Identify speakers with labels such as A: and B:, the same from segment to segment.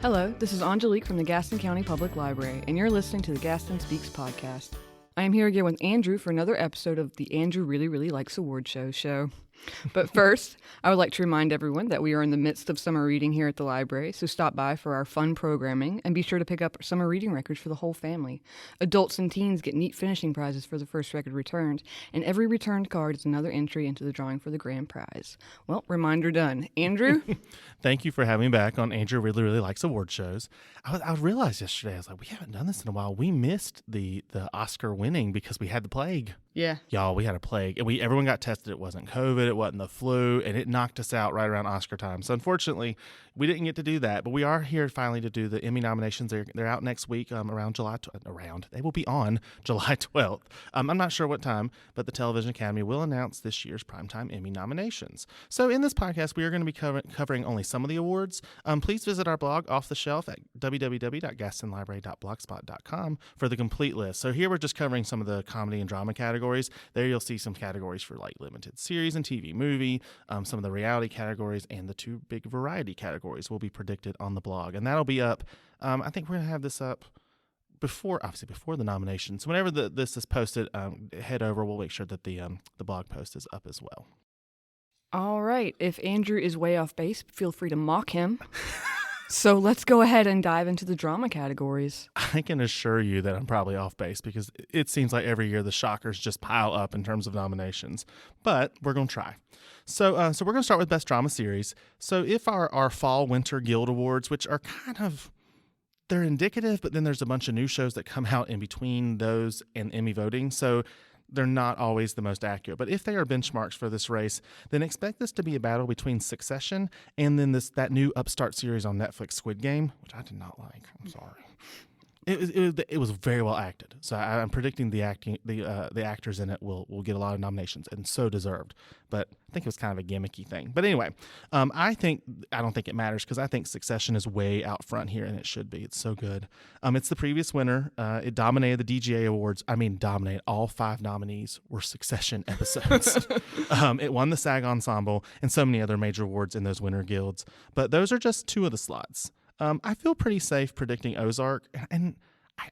A: Hello, this is Angelique from the Gaston County Public Library, and you're listening to the Gaston Speaks podcast. I am here again with Andrew for another episode of the Andrew Really, Really Likes Award show. But first, I would like to remind everyone that we are in the midst of summer reading here at the library, so stop by for our fun programming and be sure to pick up summer reading records for the whole family. Adults and teens get neat finishing prizes for the first record returned, and every returned card is another entry into the drawing for the grand prize. Well, reminder done. Andrew?
B: Thank you for having me back on Andrew Really, Really Likes Award shows. I realized yesterday, I was like, we haven't done this in a while. We missed the Oscar winning because we had the plague.
A: Yeah.
B: Y'all, we had a plague. And everyone got tested. It wasn't COVID. It wasn't the flu. And it knocked us out right around Oscar time. So unfortunately, we didn't get to do that. But we are here finally to do the Emmy nominations. They're out next week around July. They will be on July 12th. I'm not sure what time, but the Television Academy will announce this year's Primetime Emmy nominations. So in this podcast, we are going to be covering only some of the awards. Please visit our blog Off the Shelf at www.gastonlibrary.blogspot.com for the complete list. So here we're just covering some of the comedy and drama categories. There you'll see some categories for like limited series and TV movie, some of the reality categories, and the two big variety categories will be predicted on the blog. And that'll be up, I think we're going to have this up before the nominations. So whenever this is posted, head over. We'll make sure that the blog post is up as well.
A: All right. If Andrew is way off base, feel free to mock him. So let's go ahead and dive into the drama categories.
B: I can assure you that I'm probably off base because it seems like every year the shockers just pile up in terms of nominations. But we're going to try. So we're going to start with Best Drama Series. So if our Fall-Winter Guild Awards, which are kind of, they're indicative, but then there's a bunch of new shows that come out in between those and Emmy voting. So they're not always the most accurate. But if they are benchmarks for this race, then expect this to be a battle between Succession and then that new upstart series on Netflix, Squid Game, which I did not like. I'm sorry. It was very well acted. So I'm predicting the actors in it will get a lot of nominations, and so deserved. But I think it was kind of a gimmicky thing. But anyway, I don't think it matters because I think Succession is way out front here, and it should be. It's so good. It's the previous winner. It dominated the DGA Awards. I mean, dominated. All 5 nominees were Succession episodes. It won the SAG Ensemble and so many other major awards in those winter guilds. But those are just 2 of the slots. I feel pretty safe predicting Ozark, and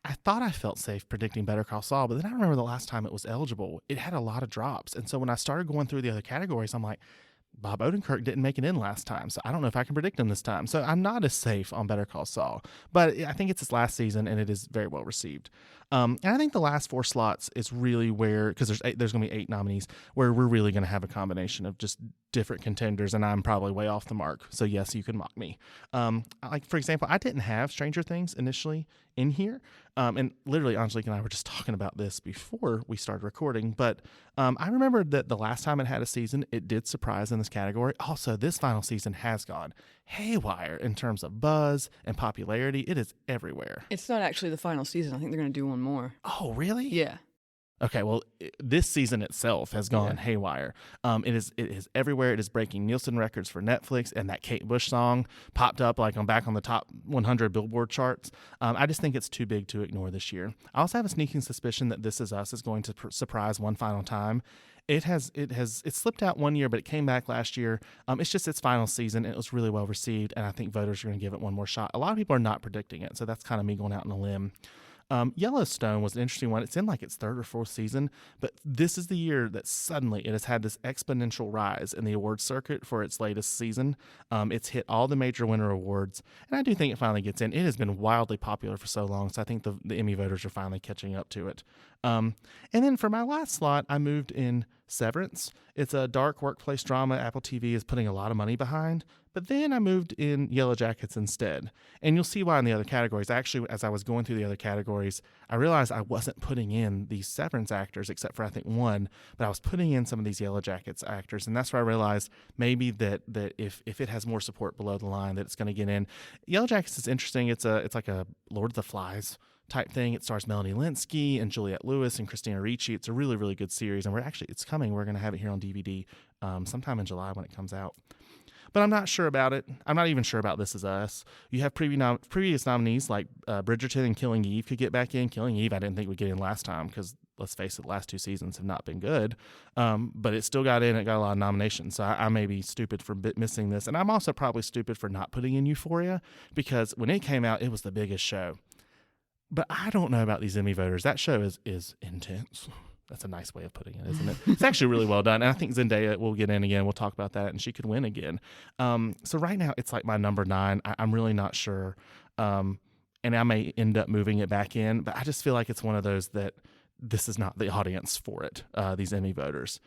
B: I thought I felt safe predicting Better Call Saul, but then I remember the last time it was eligible, it had a lot of drops. And so when I started going through the other categories, I'm like, Bob Odenkirk didn't make it in last time, so I don't know if I can predict him this time. So I'm not as safe on Better Call Saul, but I think it's his last season, and it is very well received. And I think the last 4 slots is really where, because there's going to be 8 nominees, where we're really going to have a combination of just different contenders, and I'm probably way off the mark. So yes, you can mock me. Like for example, I didn't have Stranger Things initially in here, and literally Angelique and I were just talking about this before we started recording. But I remember that the last time it had a season, it did surprise in this category. Also, this final season has gone haywire in terms of buzz and popularity. It is everywhere.
A: It's not actually the final season. I think they're going to do one more.
B: Oh, really?
A: Yeah.
B: Okay, well, this season itself has gone haywire. It is everywhere. It is breaking Nielsen records for Netflix, and that Kate Bush song popped up back on the top 100 Billboard charts. I just think it's too big to ignore this year. I also have a sneaking suspicion that This Is Us is going to surprise one final time. It slipped out one year, but it came back last year. It's just its final season. It was really well received, and I think voters are going to give it one more shot. A lot of people are not predicting it, so that's kind of me going out on a limb. Yellowstone was an interesting one. It's in like its 3rd or 4th season, but this is the year that suddenly it has had this exponential rise in the awards circuit for its latest season. It's hit all the major winter awards, and I do think it finally gets in. It has been wildly popular for so long, so I think the Emmy voters are finally catching up to it. And then for my last slot, I moved in Severance. It's a dark workplace drama Apple TV is putting a lot of money behind. But then I moved in Yellow Jackets instead. And you'll see why in the other categories. Actually, as I was going through the other categories, I realized I wasn't putting in these Severance actors, except for I think one, but I was putting in some of these Yellow Jackets actors. And that's where I realized maybe that if it has more support below the line, that it's going to get in. Yellow Jackets is interesting. It's like a Lord of the Flies type thing. It stars Melanie Linsky and Juliette Lewis and Christina Ricci. It's a really, really good series. And it's coming. We're going to have it here on DVD sometime in July when it comes out. But I'm not sure about it. I'm not even sure about This Is Us. You have previous nominees like Bridgerton and Killing Eve could get back in. Killing Eve I didn't think would get in last time because let's face it, the last 2 seasons have not been good. But it still got in. It got a lot of nominations. So I may be stupid for missing this. And I'm also probably stupid for not putting in Euphoria, because when it came out, it was the biggest show. But I don't know about these Emmy voters. That show is intense. That's a nice way of putting it, isn't it? It's actually really well done. And I think Zendaya will get in again. We'll talk about that, and she could win again. So right now, it's like my number 9. I'm really not sure. And I may end up moving it back in, but I just feel like it's one of those that this is not the audience for it, these Emmy voters.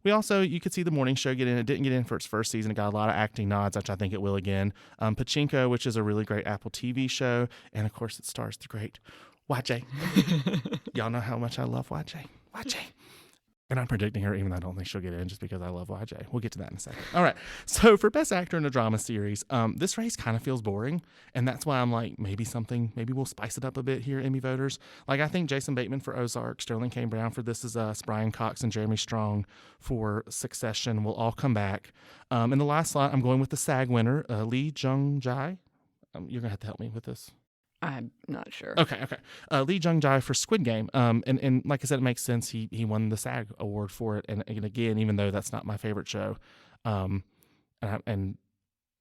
B: We also, you could see the morning show get in. It didn't get in for its first season. It got a lot of acting nods, which I think it will again. Pachinko, which is a really great Apple TV show. And of course, it stars the great YJ. Y'all know how much I love YJ. YJ. And I'm predicting her, even though I don't think she'll get in, just because I love YJ. We'll get to that in a second. All right. So for Best Actor in a Drama Series, this race kind of feels boring. And that's why I'm like, maybe we'll spice it up a bit here, Emmy voters. Like, I think Jason Bateman for Ozark, Sterling K. Brown for This Is Us, Brian Cox and Jeremy Strong for Succession will all come back. In the last slot, I'm going with the SAG winner, Lee Jung-jae. You're going to have to help me with this.
A: I'm not sure.
B: Okay. Lee Jung-jae for Squid Game. And like I said, it makes sense. He won the SAG award for it. And again, even though that's not my favorite show, and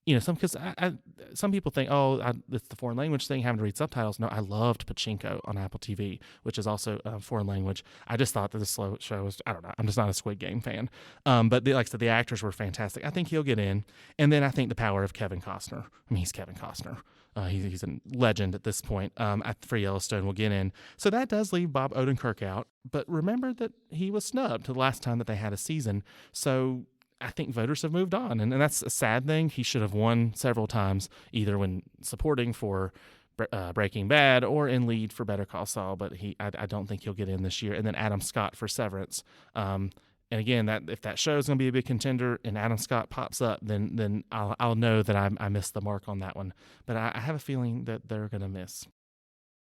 B: you know, some people think, it's the foreign language thing, having to read subtitles. No, I loved Pachinko on Apple TV, which is also foreign language. I just thought that this show was, I don't know, I'm just not a Squid Game fan. But like I said, the actors were fantastic. I think he'll get in. And then I think the power of Kevin Costner. I mean, he's Kevin Costner. He's a legend at this point. For Yellowstone will get in. So that does leave Bob Odenkirk out. But remember that he was snubbed the last time that they had a season. So I think voters have moved on. And that's a sad thing. He should have won several times, either when supporting for Breaking Bad or in lead for Better Call Saul. But I don't think he'll get in this year. And then Adam Scott for Severance. And again, if that show is going to be a big contender and Adam Scott pops up, then I'll know that I missed the mark on that one. But I have a feeling that they're going to miss.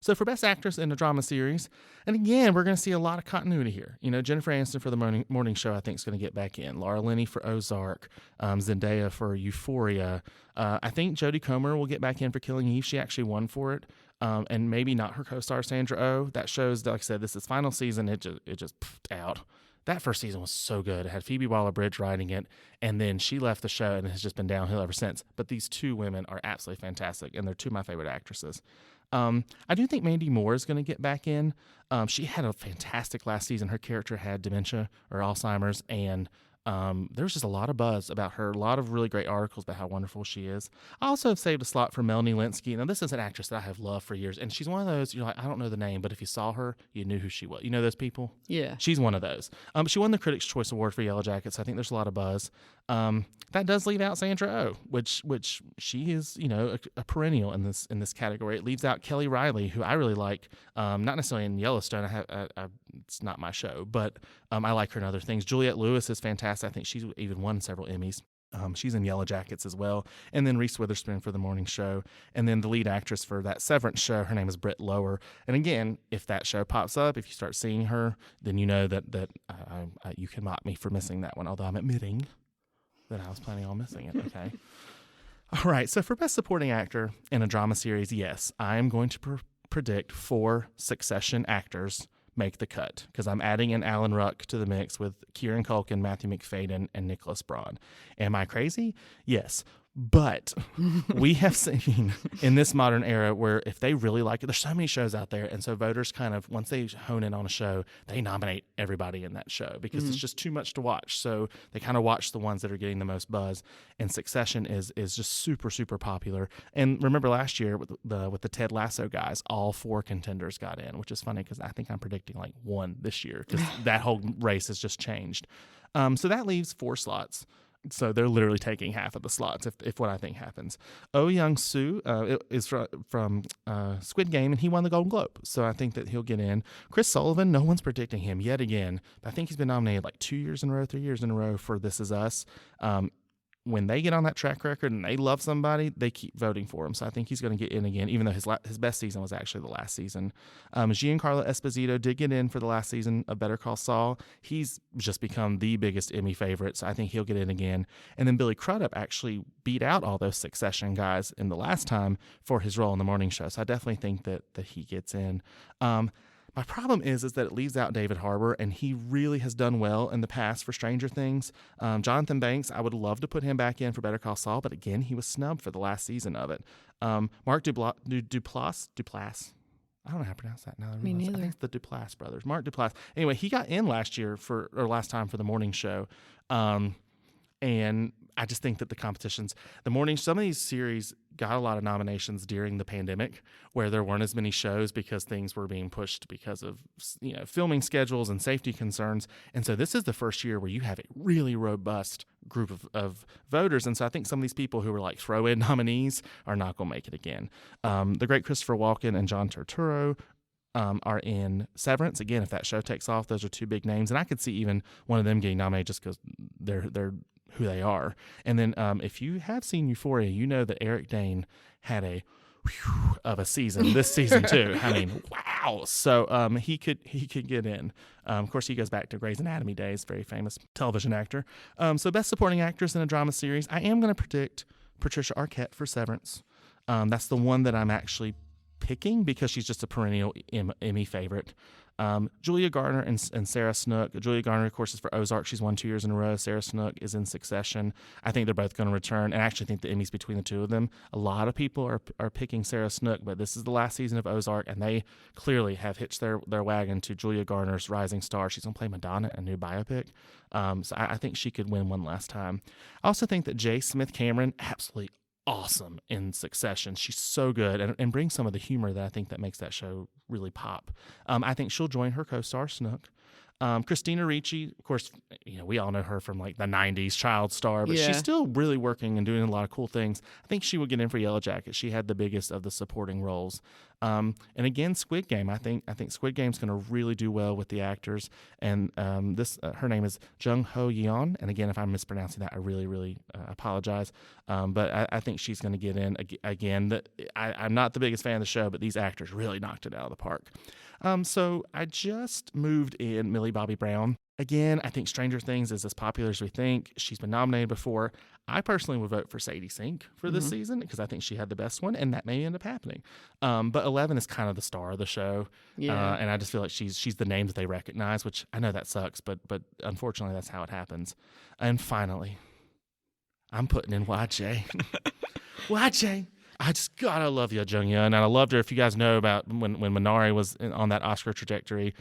B: So for Best Actress in a Drama Series, and again, we're going to see a lot of continuity here. You know, Jennifer Aniston for the morning show, I think, is going to get back in. Laura Linney for Ozark. Zendaya for Euphoria. I think Jodie Comer will get back in for Killing Eve. She actually won for it. And maybe not her co-star Sandra Oh. That shows, like I said, this is final season. It just pfft out. That first season was so good. It had Phoebe Waller-Bridge writing it, and then she left the show, and it has just been downhill ever since. But these 2 women are absolutely fantastic, and they're 2 of my favorite actresses. I do think Mandy Moore is going to get back in. She had a fantastic last season. Her character had dementia or Alzheimer's, and there was just a lot of buzz about her, a lot of really great articles about how wonderful she is. I also have saved a slot for Melanie Linsky. Now, this is an actress that I have loved for years, and she's one of those, you're like, I don't know the name, but if you saw her, you knew who she was. You know those people?
A: Yeah.
B: She's one of those. She won the Critics' Choice Award for Yellow Jackets, so I think there's a lot of buzz. That does leave out Sandra Oh, which she is, you know, a perennial in this category. It leaves out Kelly Riley, who I really like. Not necessarily in Yellowstone. It's not my show, but I like her in other things. Juliette Lewis is fantastic. I think she's even won several Emmys. She's in Yellow Jackets as well. And then Reese Witherspoon for The Morning Show. And then the lead actress for that Severance show, her name is Britt Lower. And again, if that show pops up, if you start seeing her, then you know that you can mock me for missing that one, although I'm admitting that I was planning on missing it. Okay. All right. So for Best Supporting Actor in a Drama Series, yes, I am going to predict 4 Succession actors make the cut, because I'm adding in Alan Ruck to the mix with Kieran Culkin, Matthew McFadyen, and Nicholas Braun. Am I crazy? Yes. But we have seen in this modern era where if they really like it, there's so many shows out there. And so voters kind of, once they hone in on a show, they nominate everybody in that show because it's just too much to watch. So they kind of watch the ones that are getting the most buzz. And Succession is just super, super popular. And remember last year with the Ted Lasso guys, all 4 contenders got in, which is funny because I think I'm predicting like 1 this year because that whole race has just changed. So that leaves 4 slots. So they're literally taking half of the slots if what I think happens. Oh Young-soo is from Squid Game, and he won the Golden Globe. So I think that he'll get in. Chris Sullivan, no one's predicting him yet again. I think he's been nominated like 2 years in a row, 3 years in a row for This Is Us. When they get on that track record and they love somebody, they keep voting for him. So I think he's going to get in again, even though his best season was actually the last season. Giancarlo Esposito did get in for the last season of Better Call Saul. He's just become the biggest Emmy favorite, so I think he'll get in again. And then Billy Crudup actually beat out all those Succession guys in the last time for his role in The Morning Show. So I definitely think that he gets in. My problem is that it leaves out David Harbour, and he really has done well in the past for Stranger Things. Jonathan Banks, I would love to put him back in for Better Call Saul, but again, he was snubbed for the last season of it. Mark Duplass. I don't know how to pronounce that now.
A: Me neither.
B: I think it's the Duplass brothers. Mark Duplass. Anyway, he got in last time for the morning show. And I just think that some of these series got a lot of nominations during the pandemic where there weren't as many shows because things were being pushed because of, filming schedules and safety concerns. And so this is the first year where you have a really robust group of voters. And so I think some of these people who were like throw-in nominees are not going to make it again. The great Christopher Walken and John Turturro are in Severance. Again, if that show takes off, those are two big names. And I could see even one of them getting nominated just because they're who they are. And then if you have seen Euphoria, you know that Eric Dane had a of a season this season too. I mean, wow. So he could get in. Of course, he goes back to Grey's Anatomy days, very famous television actor. So best supporting actress in a drama series, I am going to predict Patricia Arquette for Severance. That's the one that I'm actually picking because she's just a perennial Emmy favorite. Julia Garner and Sarah Snook. Julia Garner, of course, is for Ozark. She's won 2 years in a row. Sarah Snook is in Succession. I think they're both going to return, and I actually think the Emmys between the two of them. A lot of people are picking Sarah Snook, but this is the last season of Ozark, and they clearly have hitched their wagon to Julia Garner's rising star. She's going to play Madonna in a new biopic. So I think she could win one last time. I also think that J. Smith Cameron, absolutely awesome in Succession. She's so good and brings some of the humor that I think that makes that show really pop. I think she'll join her co-star Snook. Christina Ricci, of course, we all know her from like the 90s child star, but she's still really working and doing a lot of cool things. I think she would get in for Yellow Jacket. She had the biggest of the supporting roles. And again, Squid Game. I think Squid Game's going to really do well with the actors. And her name is Jung Ho Yeon. And again, if I'm mispronouncing that, I really, really apologize. But I think she's going to get in again. I'm not the biggest fan of the show, but these actors really knocked it out of the park. So I just moved in Millie Bobby Brown. Again, I think Stranger Things is as popular as we think. She's been nominated before. I personally would vote for Sadie Sink for this season because I think she had the best one, and that may end up happening. But 11 is kind of the star of the show, and I just feel like she's the name that they recognize, which I know that sucks, but unfortunately that's how it happens. And finally, I'm putting in YJ. YJ. I just gotta love Yo Jung Yeon, and I loved her. If you guys know about when Minari was on that Oscar trajectory,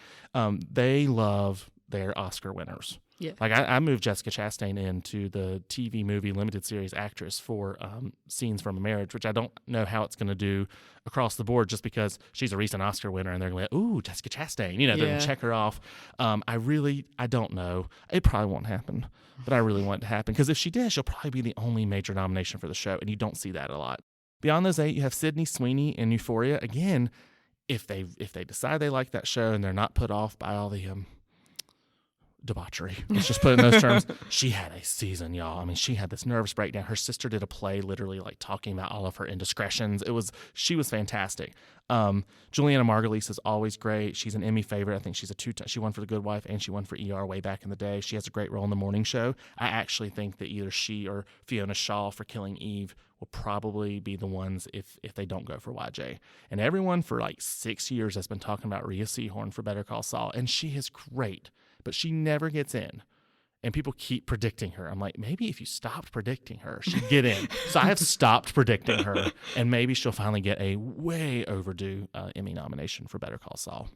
B: they love their Oscar winners. Yeah, like I moved Jessica Chastain into the TV movie limited series actress for Scenes from a Marriage, which I don't know how it's going to do across the board, just because she's a recent Oscar winner, and they're going to be like, ooh, Jessica Chastain, they're going to check her off. I don't know. It probably won't happen, but I really want it to happen because if she did, she'll probably be the only major nomination for the show, and you don't see that a lot. Beyond those 8, you have Sydney Sweeney in Euphoria. Again, if they decide they like that show and they're not put off by all the debauchery, let's just put it in those terms. She had a season, y'all. I mean, she had this nervous breakdown. Her sister did a play literally like talking about all of her indiscretions. She was fantastic. Juliana Margulies is always great. She's an Emmy favorite. I think she's she won for The Good Wife and she won for ER way back in the day. She has a great role in the morning show. I actually think that either she or Fiona Shaw for Killing Eve will probably be the ones if they don't go for YJ. And everyone for like 6 years has been talking about Rhea Seehorn for Better Call Saul, and she is great, but she never gets in. And people keep predicting her. I'm like, maybe if you stopped predicting her, she'd get in. So I have stopped predicting her, and maybe she'll finally get a way overdue Emmy nomination for Better Call Saul.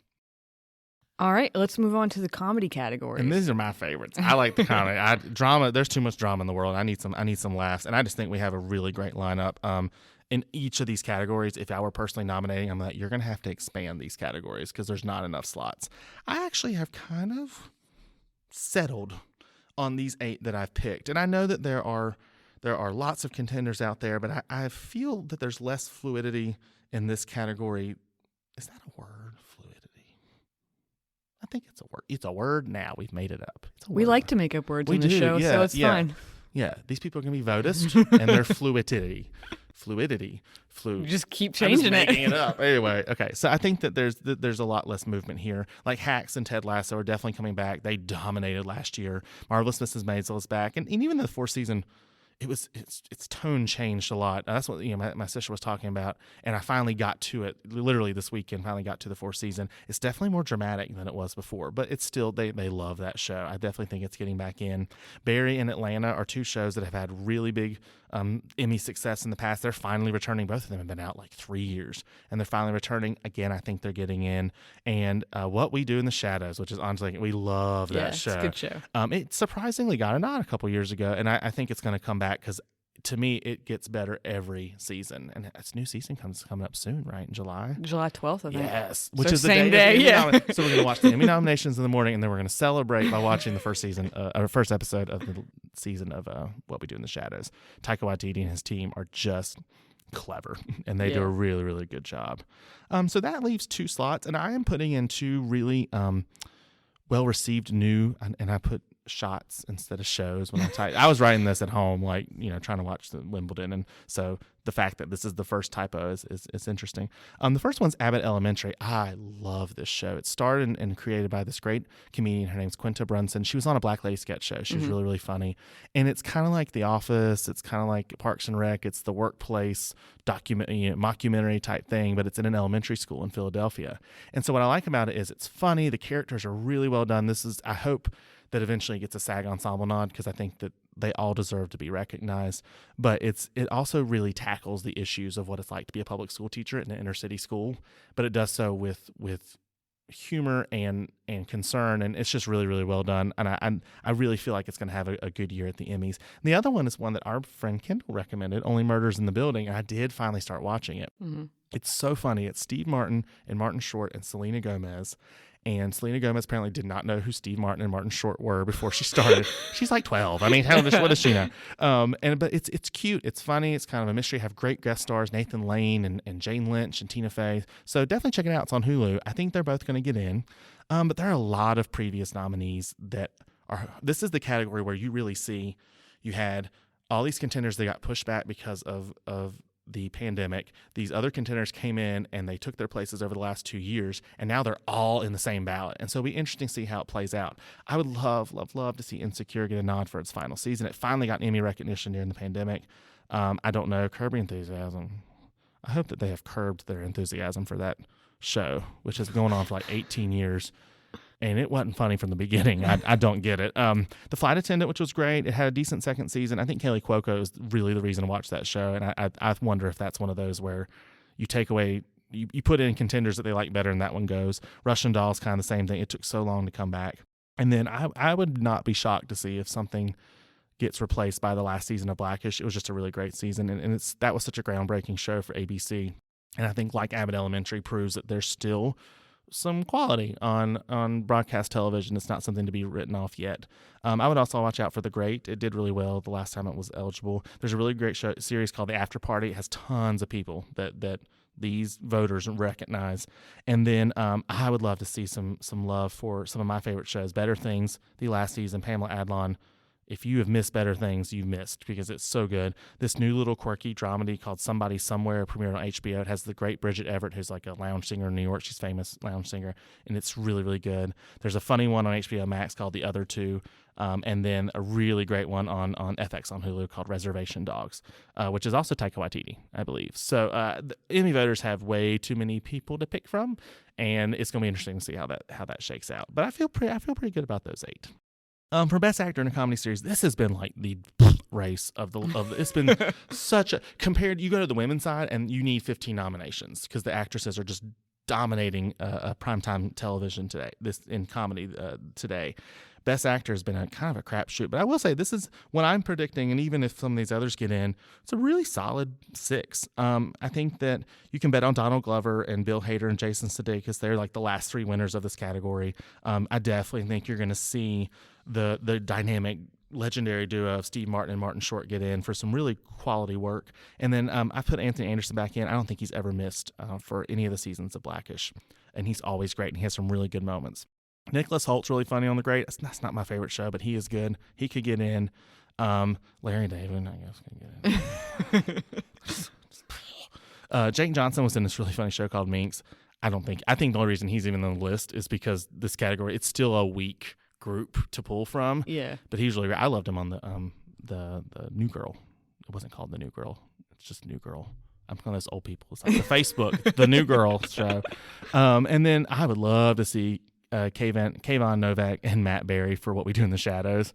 A: All right, let's move on to the comedy categories.
B: And these are my favorites. I like the comedy. Drama. There's too much drama in the world. I need some laughs, and I just think we have a really great lineup. In each of these categories, if I were personally nominating, I'm like, you're going to have to expand these categories because there's not enough slots. I actually have kind of settled on these 8 that I've picked, and I know that there are lots of contenders out there, but I feel that there's less fluidity in this category. Is that a word? Fluidity. I think it's a word. It's a word now. We've made it up.
A: We like to make up words on the show, so it's fine.
B: Yeah, these people are going to be votist, and they're fluidity. You just
A: keep changing it.
B: Making it up. Anyway, okay. So I think that there's a lot less movement here. Like Hacks and Ted Lasso are definitely coming back. They dominated last year. Marvelous Mrs. Maisel is back, and even the 4th season its tone changed a lot. That's what my sister was talking about, and I finally got to it literally this weekend. Finally got to the fourth season. It's definitely more dramatic than it was before, but it's still they love that show. I definitely think it's getting back in. Barry and Atlanta are two shows that have had really big Emmy success in the past. They're finally returning. Both of them have been out like 3 years, and they're finally returning again. I think they're getting in. And What We Do in the Shadows, which is honestly, we love that show.
A: It's a good show.
B: It surprisingly got a nod a couple years ago, and I think it's going to come back because to me it gets better every season. And its new season coming up soon, right? In July
A: 12th, I think.
B: Yes, which
A: So
B: is the
A: same
B: day.
A: day,
B: Of the Emmy so we're going to watch the Emmy nominations in the morning, and then we're going to celebrate by watching the first episode of the season of What We Do in the Shadows. Taika Waititi and his team are just clever, and they do a really, really good job. So that leaves 2 slots, and I am putting in 2 really well-received new, and I put shots instead of shows when I was writing this at home, like, trying to watch the Wimbledon, and so the fact that this is the first typo is interesting. The first one's Abbott Elementary. I love this show. It started and created by this great comedian. Her name's Quinta Brunson. She was on a Black Lady sketch show. She was really, really funny, and it's kind of like The Office. It's kind of like Parks and Rec. It's the workplace mockumentary type thing, but it's in an elementary school in Philadelphia. And so what I like about it is it's funny. The characters are really well done. I hope that eventually gets a SAG Ensemble nod, because I think that they all deserve to be recognized. But it also really tackles the issues of what it's like to be a public school teacher in an inner city school, but it does so with humor and concern, and it's just really, really well done. And I really feel like it's going to have a good year at the Emmys. And the other one is one that our friend Kendall recommended, Only Murders in the Building, and I did finally start watching it. It's so funny. It's Steve Martin and Martin Short and Selena Gomez. And Selena Gomez apparently did not know who Steve Martin and Martin Short were before she started. She's like 12. I mean, what does she know? But it's cute. It's funny. It's kind of a mystery. Have great guest stars, Nathan Lane and Jane Lynch and Tina Fey. So definitely check it out. It's on Hulu. I think they're both going to get in. But there are a lot of previous nominees that this is the category where you really see you had all these contenders that got pushed back because of the pandemic. These other contenders came in and they took their places over the last 2 years, and now they're all in the same ballot. And so it'll be interesting to see how it plays out. I would love to see Insecure get a nod for its final season. It finally got Emmy recognition during the pandemic. I don't know, Curb Your Enthusiasm. I hope that they have curbed their enthusiasm for that show, which has been going on for like 18 years. And it wasn't funny from the beginning. I don't get it. The Flight Attendant, which was great, it had a decent second season. I think Kaylee Cuoco is really the reason to watch that show. And I wonder if that's one of those where you take away, you put in contenders that they like better, and that one goes. Russian Doll is kind of the same thing. It took so long to come back. And then I would not be shocked to see if something gets replaced by the last season of Blackish. It was just a really great season. And that was such a groundbreaking show for ABC. And I think, like Abbott Elementary, proves that there's still some quality on broadcast television. It's not something to be written off yet. I would also watch out for The Great. It did really well the last time it was eligible. There's a really great series called The After Party. It has tons of people that these voters recognize. And then I would love to see some love for some of my favorite shows. Better Things, the last season, Pamela Adlon. If you have missed Better Things, you've missed, because it's so good. This new little quirky dramedy called Somebody Somewhere premiered on HBO. It has the great Bridget Everett, who's like a lounge singer in New York. She's a famous lounge singer, and it's really, really good. There's a funny one on HBO Max called The Other Two, and then a really great one on FX on Hulu called Reservation Dogs, which is also Taika Waititi, I believe. So the Emmy voters have way too many people to pick from, and it's going to be interesting to see how that shakes out. But I feel pretty good about those 8. For Best Actor in a Comedy Series, this has been like the race of it's been such a, compared, you go to the women's side and you need 15 nominations because the actresses are just dominating primetime television today, in comedy today. Best Actor has been a kind of a crapshoot, but I will say this is what I'm predicting, and even if some of these others get in, it's a really solid 6. I think that you can bet on Donald Glover and Bill Hader and Jason Sudeikis. They're like the last 3 winners of this category. I definitely think you're going to see the dynamic legendary duo of Steve Martin and Martin Short get in for some really quality work. And then I put Anthony Anderson back in. I don't think he's ever missed for any of the seasons of Blackish, and he's always great, and he has some really good moments. Nicholas Holt's really funny on The Great. That's not my favorite show, but he is good. He could get in. Larry David, I guess, could get in. Jake Johnson was in this really funny show called Minx. I think the only reason he's even on the list is because this category, it's still a weak group to pull from.
A: Yeah.
B: But he's really great. I loved him on the New Girl. it wasn't called The New Girl. It's just New Girl. I'm calling those old people. It's like the Facebook, The New Girl show. And then I would love to see Kayvon Novak and Matt Berry for What We Do in the Shadows.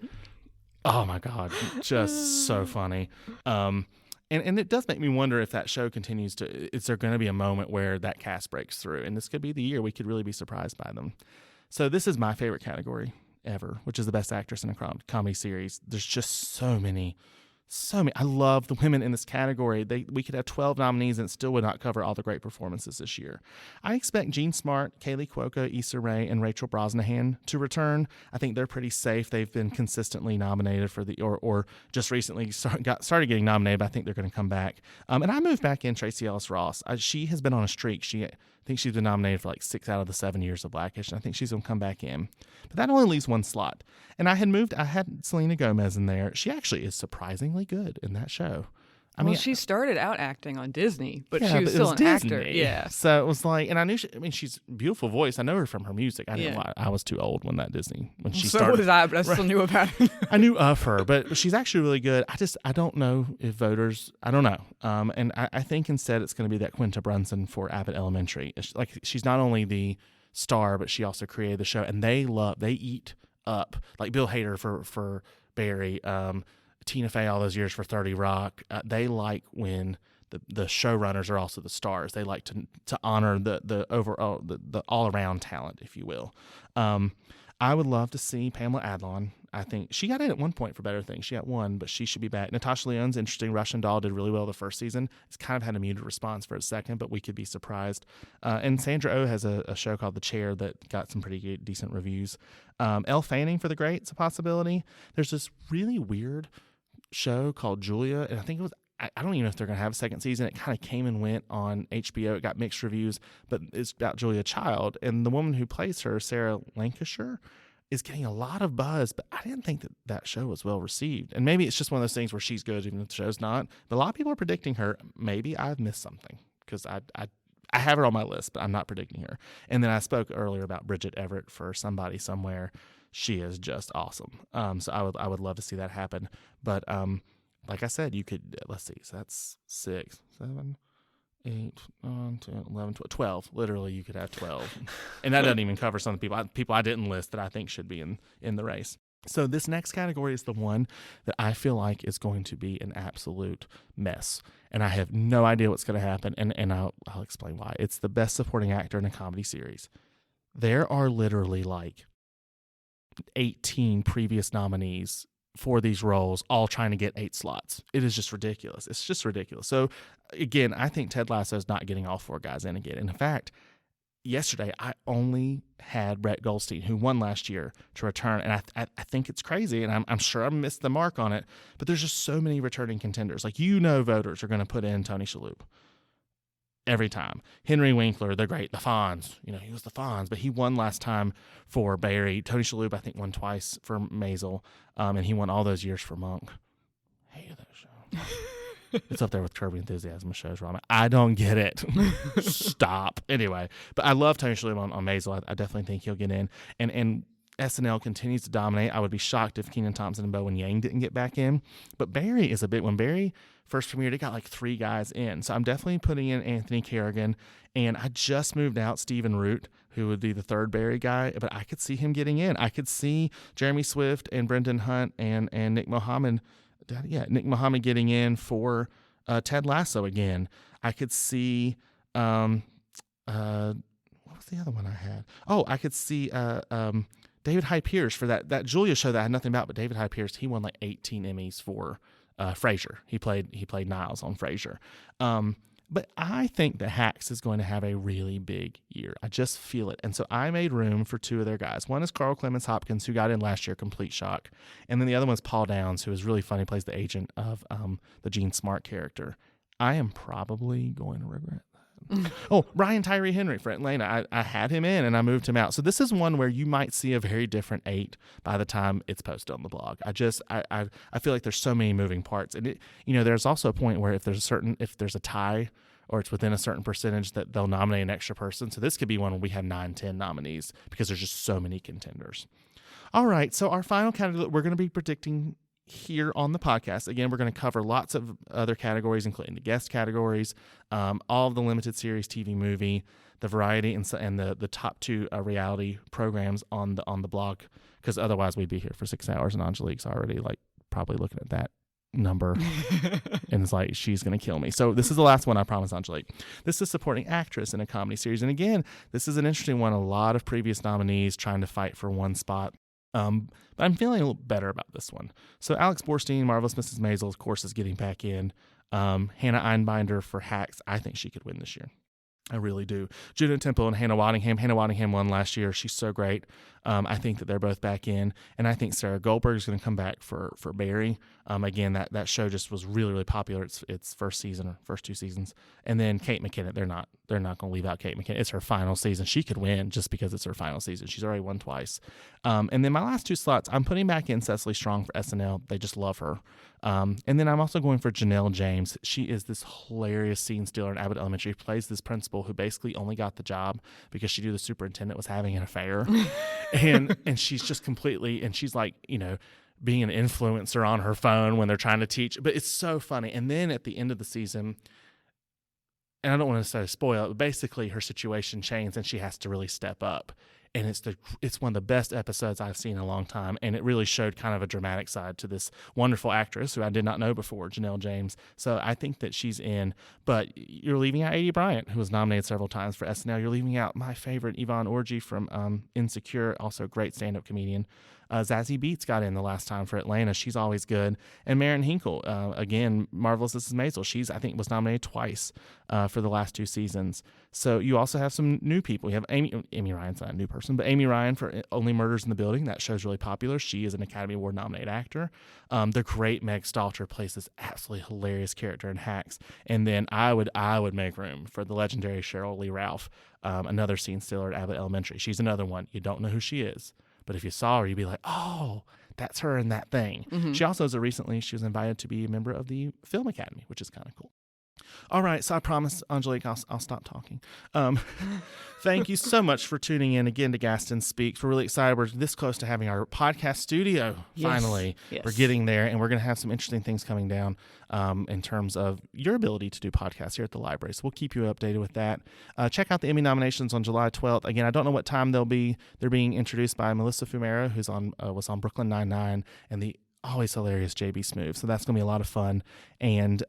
B: Oh my God, just so funny. And it does make me wonder if that show continues to, is there going to be a moment where that cast breaks through? And this could be the year we could really be surprised by them. So this is my favorite category ever, which is the Best Actress in a Comedy Series. There's just so many. I love the women in this category. We could have 12 nominees and it still would not cover all the great performances this year. I expect Jean Smart, Kaylee Cuoco, Issa Rae, and Rachel Brosnahan to return. I think they're pretty safe. They've been consistently nominated for or just recently started getting nominated, but I think they're going to come back. And I moved back in Tracee Ellis Ross. She has been on a streak. I think she's been nominated for like 6 out of the 7 years of Blackish, and I think she's going to come back in. But that only leaves one slot. And I had Selena Gomez in there. She actually is surprisingly good in that show. I mean,
A: she started out acting on Disney, but
B: yeah,
A: she was still an actor. Yeah.
B: So it was like, and I knew she's a beautiful voice. I know her from her music. I didn't lie. I was too old when she started.
A: So did I, but I still knew about it.
B: I knew of her, but she's actually really good. I don't know if voters, I don't know. And I think instead it's going to be that Quinta Brunson for Abbott Elementary. It's like she's not only the star, but she also created the show, and they eat up, like Bill Hader for Barry, Tina Fey all those years for 30 Rock. They like when the showrunners are also the stars. They like to honor the overall the all around talent, if you will. I would love to see Pamela Adlon. I think she got in at one point for Better Things. She got one, but she should be back. Natasha Lyonne's interesting. Russian Doll did really well the first season. It's kind of had a muted response for a second, but we could be surprised. And Sandra Oh has a show called The Chair that got some pretty decent reviews. Elle Fanning for The Great's a possibility. There's this really weird show called Julia, and I think it was, I don't even know if they're going to have a second season. It kind of came and went on HBO. It got mixed reviews, but it's about Julia Child, and the woman who plays her, Sarah Lancashire, is getting a lot of buzz, but I didn't think that show was well received. And maybe it's just one of those things where she's good even if the show's not, but a lot of people are predicting her. Maybe I've missed something because I have her on my list, but I'm not predicting her. And then I spoke earlier about Bridget Everett for Somebody Somewhere. She is just awesome. So I would love to see that happen. But like I said, you could, let's see, so that's 6, 7, 8, 9, 10, 11, 12. Literally, you could have 12. And that doesn't even cover some of the people I didn't list that I think should be in the race. So this next category is the one that I feel like is going to be an absolute mess. And I have no idea what's going to happen, and I'll explain why. It's the Best Supporting Actor in a Comedy Series. There are literally like 18 previous nominees for these roles, all trying to get 8 slots. It is just ridiculous. It's just ridiculous. So again, I think Ted Lasso is not getting all 4 guys in again. And in fact, yesterday I only had Brett Goldstein, who won last year, to return. And I think it's crazy, and I'm sure I missed the mark on it, but there's just so many returning contenders. Like, voters are going to put in Tony Shalhoub every time. Henry Winkler, the Fonz. He was the Fonz, but he won last time for Barry. Tony Shalhoub, I think, won twice for Maisel, and he won all those years for Monk. Hated that show. It's up there with Curb Your Enthusiasm shows, Ramen. I don't get it. Stop. Anyway, but I love Tony Shalhoub on Maisel. I definitely think he'll get in. And SNL continues to dominate. I would be shocked if Kenan Thompson and Bowen Yang didn't get back in. But Barry is a big one. Barry first premiered, it got like 3 guys in. So I'm definitely putting in Anthony Kerrigan. And I just moved out Stephen Root, who would be the 3rd Barry guy, but I could see him getting in. I could see Jeremy Swift and Brendan Hunt and Nick Mohammed. Nick Mohammed getting in for Ted Lasso again. I could see what was the other one I had? Oh, I could see David Hyde Pierce for that Julia show that I had nothing about, but David Hyde Pierce, he won like 18 Emmys for Frasier. He played Niles on Frasier. But I think that Hacks is going to have a really big year. I just feel it. And so I made room for 2 of their guys. One is Carl Clemens Hopkins, who got in last year, complete shock. And then the other one is Paul Downs, who is really funny, plays the agent of the Gene Smart character. I am probably going to regret that. Oh, Ryan Tyree Henry for Atlanta. I had him in and I moved him out. So this is one where you might see a very different 8 by the time it's posted on the blog. I feel like there's so many moving parts. And there's also a point where if there's a tie or it's within a certain percentage, that they'll nominate an extra person. So this could be one where we have 9, 10 nominees because there's just so many contenders. All right, so our final candidate, we're going to be predicting here on the podcast. Again, we're going to cover lots of other categories, including the guest categories, all of the limited series, TV, movie, the variety, and the top 2 reality programs on the blog, because otherwise we'd be here for 6 hours, and Angelique's already like probably looking at that number and it's like she's gonna kill me. So this is the last one, I promise, Angelique. This is supporting actress in a comedy series, and again, this is an interesting one. A lot of previous nominees trying to fight for one spot. But I'm feeling a little better about this one. So Alex Borstein, Marvelous Mrs. Maisel, of course, is getting back in. Hannah Einbinder for Hacks. I think she could win this year. I really do. Judah Temple and Hannah Waddingham. Hannah Waddingham won last year. She's so great. I think that they're both back in. And I think Sarah Goldberg is going to come back for Barry. Again, that show just was really, really popular. Its first season or first 2 seasons. And then Kate McKinnon, they're not going to leave out Kate McKinnon. It's her final season. She could win just because it's her final season. She's already won twice. And then my last 2 slots, I'm putting back in Cecily Strong for SNL. They just love her. And then I'm also going for Janelle James. She is this hilarious scene stealer in Abbott Elementary. She plays this principal who basically only got the job because she knew the superintendent was having an affair. and she's just completely, and she's like, being an influencer on her phone when they're trying to teach. But it's so funny. And then at the end of the season, and I don't want to say spoil it, but basically her situation changes and she has to really step up. And it's one of the best episodes I've seen in a long time. And it really showed kind of a dramatic side to this wonderful actress who I did not know before, Janelle James. So I think that she's in. But you're leaving out A.D. Bryant, who was nominated several times for SNL. You're leaving out my favorite, Yvonne Orji from Insecure, also a great stand-up comedian. Zazie Beetz got in the last time for Atlanta. She's always good. And Maren Hinkle, again, Marvelous Mrs. Maisel. She's, I think, was nominated twice for the last 2 seasons. So you also have some new people. You have Amy Ryan's not a new person, but Amy Ryan for Only Murders in the Building. That show's really popular. She is an Academy Award nominated actor. The great Meg Stalter plays this absolutely hilarious character in Hacks. And then I would make room for the legendary Cheryl Lee Ralph, another scene stealer at Abbott Elementary. She's another one. You don't know who she is, but if you saw her, you'd be like, oh, that's her in that thing. Mm-hmm. She also she was invited to be a member of the Film Academy, which is kind of cool. All right, so I promise, Angelique, I'll stop talking. Thank you so much for tuning in again to Gaston Speaks. We're really excited. We're this close to having our podcast studio, finally. Yes. We're getting there, and we're going to have some interesting things coming down in terms of your ability to do podcasts here at the library. So we'll keep you updated with that. Check out the Emmy nominations on July 12th. Again, I don't know what time they'll be. They're being introduced by Melissa Fumero, who's was on Brooklyn Nine-Nine, and the always hilarious JB Smoove. So that's going to be a lot of fun. And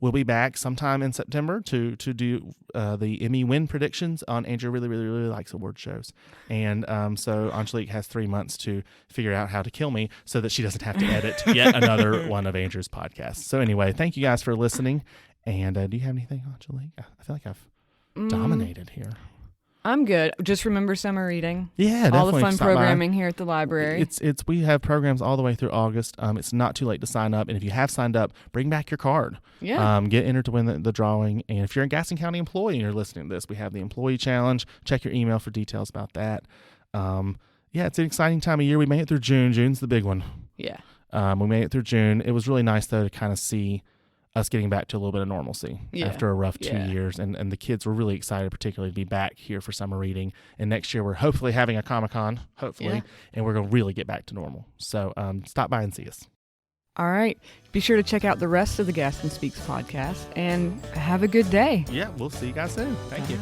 B: we'll be back sometime in September to do the Emmy win predictions on Andrew Really, Really, Really Likes Award Shows. And so Angelique has 3 months to figure out how to kill me so that she doesn't have to edit yet another one of Andrew's podcasts. So anyway, thank you guys for listening. And do you have anything, Angelique? I feel like I've dominated here.
A: I'm good. Just remember summer reading.
B: Yeah,
A: all the fun programming here at the library.
B: We have programs all the way through August. It's not too late to sign up, and if you have signed up, bring back your card.
A: Yeah.
B: Get entered to win the drawing. And if you're a Gaston County employee and you're listening to this, we have the employee challenge. Check your email for details about that. It's an exciting time of year. We made it through June. June's the big one.
A: Yeah.
B: We made it through June. It was really nice though to kind of see us getting back to a little bit of normalcy after a rough 2 years. And the kids were really excited, particularly to be back here for summer reading. And next year, we're hopefully having a Comic-Con, and we're going to really get back to normal. So stop by and see us.
A: All right. Be sure to check out the rest of the Gaston Speaks podcast, and have a good day.
B: Yeah, we'll see you guys soon. Thank you.